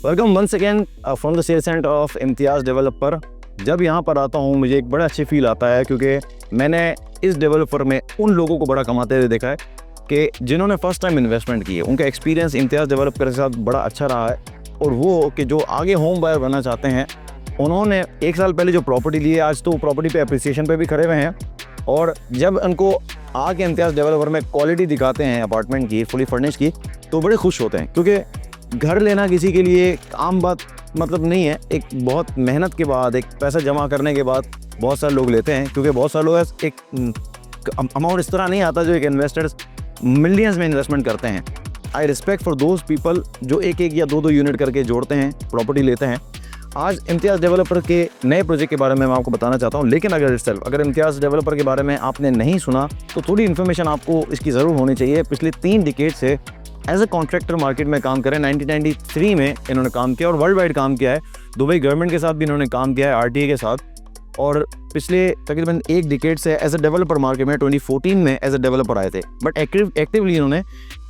Welcome once again from the sales centre of Imtiaz developer. जब यहाँ पर आता हूँ मुझे एक बड़ा अच्छी फील आता है, क्योंकि मैंने इस डेवलपर में उन लोगों को बड़ा कमाते हुए देखा है कि जिन्होंने फर्स्ट टाइम इन्वेस्टमेंट की है। उनका एक्सपीरियंस इम्तियाज़ डेवलपर के साथ बड़ा अच्छा रहा है, और वो कि जो आगे होम बायर बनना चाहते हैं, उन्होंने 1 साल पहले जो प्रॉपर्टी ली है, आज तो प्रॉपर्टी पे अप्रिसिएशन पे भी खड़े हुए हैं। और जब उनको आके इम्तियाज़ डेवलपर में क्वालिटी दिखाते हैं अपार्टमेंट की, फुली फर्निश की, तो बड़े खुश होते हैं, क्योंकि घर लेना किसी के लिए आम बात मतलब नहीं है। एक बहुत मेहनत के बाद, एक पैसा जमा करने के बाद बहुत सारे लोग लेते हैं, क्योंकि बहुत सारे लोग एक अमाउंट इस तरह नहीं आता जो एक इन्वेस्टर्स मिलियंस में इन्वेस्टमेंट करते हैं। I respect for those people जो एक या दो यूनिट करके जोड़ते हैं, प्रॉपर्टी लेते हैं। आज इम्तियाज़ डेवलपर के नए प्रोजेक्ट के बारे में मैं आपको बताना चाहता हूँ, लेकिन अगर इम्तियाज़ डेवलपर के बारे में आपने नहीं सुना तो थोड़ी इन्फॉर्मेशन आपको इसकी ज़रूर होनी चाहिए। पिछले 3 डिकेड से एज ए कॉन्ट्रैक्टर मार्केट में काम करें। 1993 में इन्होंने काम किया और वर्ल्ड वाइड काम किया है। दुबई गवर्नमेंट के साथ भी इन्होंने काम किया है, RTA के साथ। और पिछले तकरीबन 1 डिकेड से एज ए डेवलपर मार्केट में 2014 में एज ए डेवलपर आए थे, बट एक्टिवली इन्होंने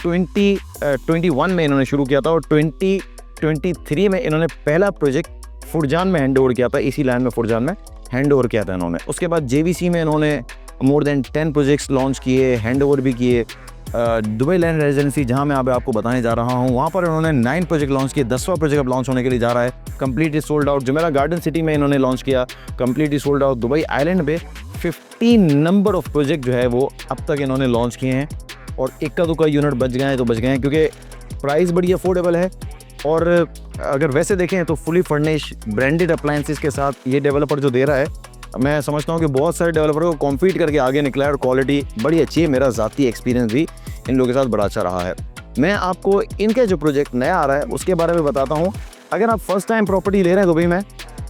2021 में इन्होंने शुरू किया था, और 2023 में इन्होंने पहला प्रोजेक्ट फुरजान में हैंड ओवर किया था। इसी लैंड में फुरजान में हैंड ओवर किया था इन्होंने। उसके बाद JVC में इन्होंने मोर देन 10 प्रोजेक्ट्स लॉन्च किए, हैंड ओवर भी किए। दुबई लैंड रेजिडेंसी जहां मैं आपको बताने जा रहा हूं, वहां पर इन्होंने 9 प्रोजेक्ट लॉन्च किए। 10वां प्रोजेक्ट अब लॉन्च होने के लिए जा रहा है, completely sold out. Jumeirah garden city में इन्होंने लॉन्च किया, completely sold out. Dubai island पे 15 नंबर ऑफ प्रोजेक्ट जो है वो अब तक इन्होंने लॉन्च किए हैं, और इक्का दुक्का यूनिट बच गए हैं तो बच गए हैं, क्योंकि प्राइस बड़ी अफोर्डेबल है। और अगर वैसे देखें तो फुली फर्निश ब्रांडेड अप्लायंसेस के साथ ये डेवलपर जो दे रहा है, मैं समझता हूँ कि बहुत सारे डेवलपर को कॉम्पीट करके आगे निकला है, और क्वालिटी बड़ी अच्छी है। मेरा ज़ाती एक्सपीरियंस भी इन लोगों के साथ बड़ा अच्छा रहा है। मैं आपको इनके जो प्रोजेक्ट नया आ रहा है उसके बारे में बताता हूँ। अगर आप फर्स्ट टाइम प्रॉपर्टी ले रहे हैं दुबई में,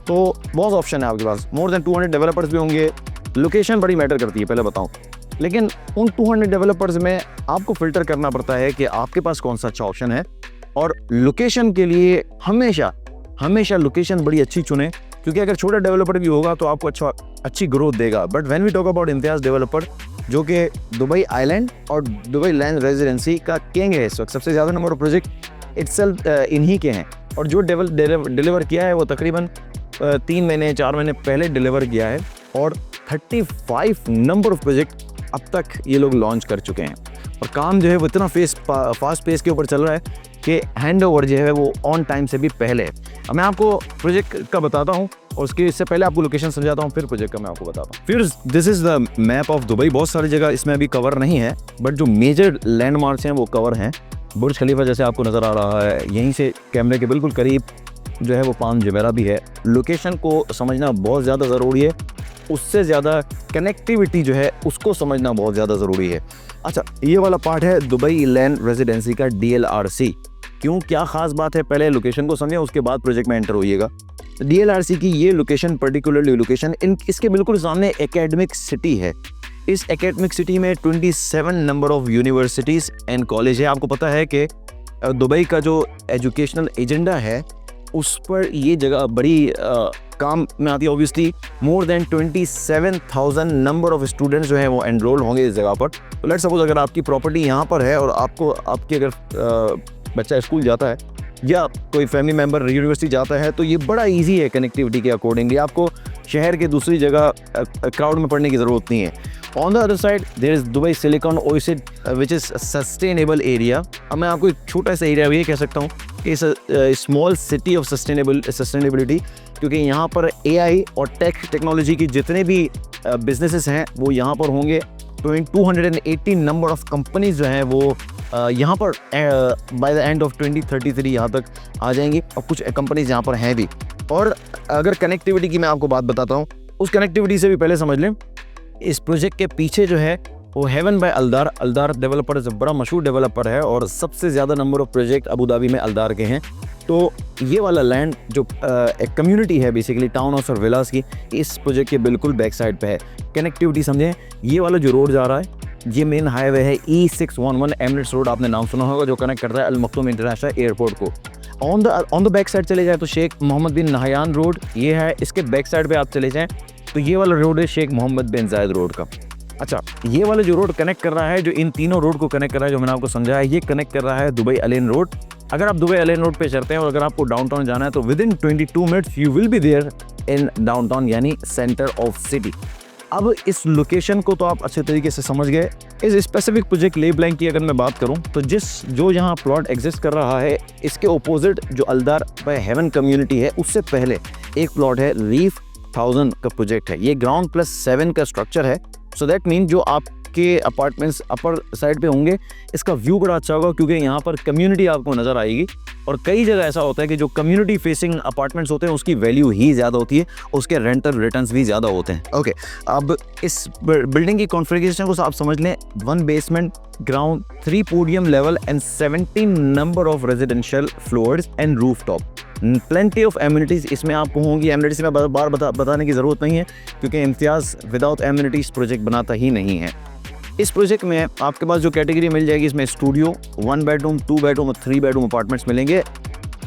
तो बहुत ऑप्शन है आपके पास। मोर देन 200 डेवलपर्स भी होंगे। लोकेशन बड़ी मैटर करती है, पहले बताऊँ। लेकिन उन 200 डेवलपर्स में आपको फ़िल्टर करना पड़ता है कि आपके पास कौन सा अच्छा ऑप्शन है। और लोकेशन के लिए हमेशा लोकेशन बड़ी अच्छी चुनें, क्योंकि अगर छोटा डेवलपर भी होगा तो आपको अच्छी ग्रोथ देगा। But when we talk about Imtiaz developer, जो कि दुबई आइलैंड और दुबई लैंड रेजिडेंसी का किंग है इस वक्त, सबसे ज़्यादा नंबर ऑफ प्रोजेक्ट इटसेल्फ इन्हीं के हैं। और जो डिलीवर किया है वो तकरीबन 3 महीने 4 महीने पहले डिलीवर किया है, और 35 नंबर ऑफ प्रोजेक्ट अब तक ये लोग लॉन्च कर चुके हैं। और काम जो है वो इतना फास्ट पेस के ऊपर चल रहा है कि हैंड ओवर जो है वो ऑन टाइम से भी पहले। अब मैं आपको प्रोजेक्ट का बताता हूँ, और इससे पहले आपको लोकेशन समझाता हूँ, फिर प्रोजेक्ट का मैं आपको बताता हूँ। फिर this is the map of Dubai. बहुत सारी जगह इसमें अभी कवर नहीं है, बट जो मेजर लैंडमार्क्स हैं वो कवर हैं। बुर्ज खलीफा जैसे आपको नज़र आ रहा है, यहीं से कैमरे के बिल्कुल करीब जो है वो पाम जुमेरा भी है। लोकेशन को समझना बहुत ज़्यादा ज़रूरी है, उससे ज़्यादा कनेक्टिविटी जो है उसको समझना बहुत ज़्यादा ज़रूरी है। अच्छा, ये वाला पार्ट है दुबई लैंड रेजिडेंसी का DLRC। क्यों, क्या ख़ास बात है, पहले लोकेशन को समझें, उसके बाद प्रोजेक्ट में एंटर होइएगा। DLRC की ये लोकेशन, पर्टिकुलरली लोकेशन इसके बिल्कुल सामने एकेडमिक सिटी है। इस एकेडमिक सिटी में 27 number of universities and college है। आपको पता है कि दुबई का जो एजुकेशनल एजेंडा है उस पर ये जगह बड़ी काम में आती है। Obviously more than 27,000 number of students जो हैं वो एनरोल होंगे इस जगह पर। तो लेट्स सपोज अगर आपकी प्रॉपर्टी यहाँ पर है, और आपके अगर बच्चा स्कूल जाता है या कोई फैमिली मेम्बर यूनिवर्सिटी जाता है, तो ये बड़ा इजी है कनेक्टिविटी के अकॉर्डिंगली। आपको शहर के दूसरी जगह क्राउड में पढ़ने की ज़रूरत नहीं है। On the other side there is Dubai silicon oasis which is sustainable area. अब मैं आपको एक छोटा सा एरिया ये कह सकता हूँ, इस स्मॉल सिटी ऑफ सस्टेनेबिलिटी, क्योंकि यहाँ पर AI और टेक्नोलॉजी की जितने भी बिजनेसेस हैं वो यहाँ पर होंगे। 280 नंबर ऑफ कंपनीज जो हैं वो यहाँ पर बाय द एंड ऑफ 2033 यहाँ तक आ जाएंगी, और कुछ कंपनीज यहाँ पर हैं भी। और अगर कनेक्टिविटी की मैं आपको बात बताता हूँ, उस कनेक्टिविटी से भी पहले समझ लें, इस प्रोजेक्ट के पीछे जो है वो हेवन बाय अल्दार डेवलपर बड़ा मशहूर डेवलपर है, और सबसे ज़्यादा number of project Abu Dhabi में अल्दार के हैं। तो ये वाला लैंड जो एक कम्युनिटी है बेसिकली टाउन हाउस और विलास की, इस प्रोजेक्ट के बिल्कुल बैक साइड पे है। कनेक्टिविटी समझें, ये वाला जो रोड जा रहा है ये मेन हाईवे है E611 एमिरेट्स रोड, आपने नाम सुना होगा, जो कनेक्ट करता है अल मखदूम इंटरनेशनल एयरपोर्ट को। ऑन द बैक साइड चले जाए तो शेख मोहम्मद बिन नहयान रोड ये है। इसके बैक साइड पे आप चले जाएँ तो ये वाला रोड है शेख मोहम्मद बिन जायद रोड का। अच्छा, ये वाला जो रोड कनेक्ट कर रहा है, जो इन तीनों रोड को कनेक्ट कर रहा है, जो मैंने आपको समझाया, ये कनेक्ट कर रहा है दुबई अलेन रोड अगर आप दुबई एलियन रोड पे चलते हैं और अगर आपको डाउनटाउन जाना है तो within 22 minutes you will be there in downtown, यानी सेंटर ऑफ सिटी। अब इस लोकेशन को तो आप अच्छे तरीके से समझ गए। इस स्पेसिफिक प्रोजेक्ट ले ब्लैंक की अगर मैं बात करूं तो जो यहाँ प्लॉट एग्जिस्ट कर रहा है, इसके ओपोजिट जो अल्दार बाय हेवन कम्युनिटी है, उससे पहले एक प्लॉट है रीफ 1000 का प्रोजेक्ट है। ये ग्राउंड +7 का स्ट्रक्चर है। सो दैट मीन जो आपके अपार्टमेंट्स अपर साइड पे होंगे, इसका व्यू बड़ा अच्छा होगा क्योंकि यहाँ पर कम्युनिटी आपको नज़र आएगी। और कई जगह ऐसा होता है कि जो कम्युनिटी फेसिंग अपार्टमेंट्स होते हैं उसकी वैल्यू ही ज़्यादा होती है, उसके रेंटल रिटर्न्स भी ज़्यादा होते हैं। ओके, अब इस बिल्डिंग की कॉन्फ़िगरेशन को आप समझ लें। 1 basement, ground, 3 podium level and 17 number of residential floors and rooftop. Plenty of amenities इसमें आपको होंगी। एमिनिटीज़ में बार बताने की ज़रूरत नहीं है क्योंकि इम्तियाज़ विदाउट एमिनिटीज़ प्रोजेक्ट बनाता ही नहीं है। इस प्रोजेक्ट में आपके पास जो कैटेगरी मिल जाएगी, इसमें स्टूडियो, 1 बेडरूम, 2 बेडरूम और 3 बेडरूम अपार्टमेंट्स मिलेंगे।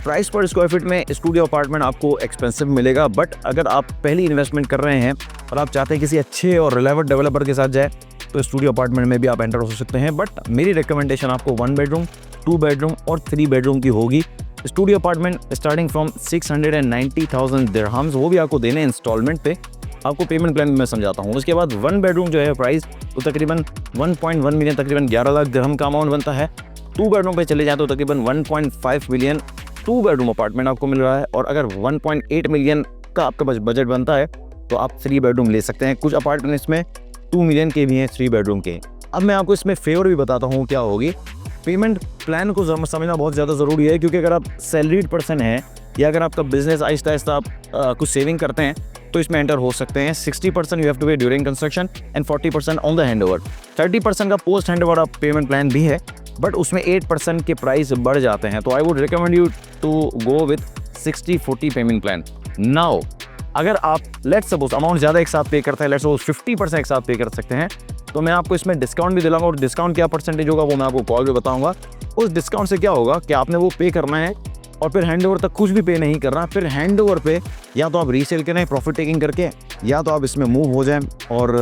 प्राइस पर स्क्वायर फीट में स्टूडियो अपार्टमेंट आपको एक्सपेंसिव मिलेगा, बट अगर आप पहली इन्वेस्टमेंट कर रहे हैं और आप चाहते हैं किसी अच्छे और रिलायबल डेवलपर के साथ जाए तो स्टूडियो अपार्टमेंट में भी आप एंटर हो सकते हैं। बट मेरी रिकमेंडेशन आपको 1 बेडरूम, 2 बेडरूम और 3 बेडरूम की होगी। Studio apartment starting from 690,000 dirhams, वो भी आपको देने इंस्टॉलमेंट पे। आपको पेमेंट प्लान मैं समझाता हूँ। उसके बाद 1 बेडरूम जो है प्राइस तो तकरीबन 1.1 मिलियन, तकरीबन 11 लाख दिरहम का अमाउंट बनता है। 2 बेडरूम पे चले जाए तो तकरीबन 1.5 मिलियन 2 बेडरूम अपार्टमेंट आपको मिल रहा है। और अगर 1.8 मिलियन का आपका बजट बनता है तो आप 3 बेडरूम ले सकते हैं। कुछ अपार्टमेंट इसमें 2 मिलियन के भी हैं 3 बेडरूम के। अब मैं आपको इसमें फेवर भी बताता हूँ क्या होगी। पेमेंट प्लान को समझना बहुत ज़्यादा ज़रूरी है क्योंकि अगर आप सैलरीड पर्सन हैं या अगर आपका बिजनेस आहिस्ता आहिस्ता आप कुछ सेविंग करते हैं तो इसमें एंटर हो सकते हैं। 60% यू हैव टू पे during construction and 40% on the handover. 30% का पोस्ट हैंडओवर आप पेमेंट प्लान भी है, बट उसमें 8% के प्राइस बढ़ जाते हैं। तो I would recommend you to go with 60-40 payment plan. Now अगर आप लेट्स सपोज अमाउंट ज़्यादा एक साथ पे करते हैं, लेट्स सपोज 50% एक साथ पे कर सकते हैं, तो मैं आपको इसमें डिस्काउंट भी दिलाऊंगा। और डिस्काउंट क्या परसेंटेज होगा वो मैं आपको कॉल पे बताऊंगा। उस डिस्काउंट से क्या होगा कि आपने वो पे करना है और फिर हैंडओवर तक कुछ भी पे नहीं करना। फिर हैंडओवर पे या तो आप रीसेल करें प्रॉफिट टेकिंग करके, या तो आप इसमें मूव हो जाएं और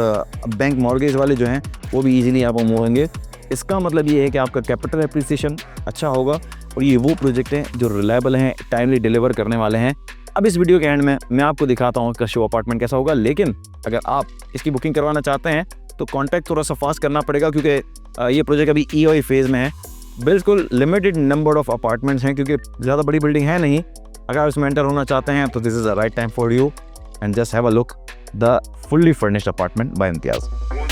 बैंक मॉर्गेज वाले जो हैं वो भी इजीली आप मूव होंगे। इसका मतलब ये है कि आपका कैपिटल एप्रिसिएशन अच्छा होगा और ये वो प्रोजेक्ट हैं जो रिलायबल हैं, टाइमली डिलीवर करने वाले हैं। अब इस वीडियो के एंड में मैं आपको दिखाता हूँ इसका शो अपार्टमेंट कैसा होगा। लेकिन अगर आप इसकी बुकिंग करवाना चाहते हैं तो कॉन्टैक्ट थोड़ा सा फास्ट करना पड़ेगा क्योंकि ये प्रोजेक्ट अभी EOI फेज़ में है। बिल्कुल लिमिटेड नंबर ऑफ अपार्टमेंट्स हैं क्योंकि ज़्यादा बड़ी बिल्डिंग है नहीं। अगर आप इसमें एंटर होना चाहते हैं तो this is the right time for you and just have a look the fully furnished apartment by Imtiaz.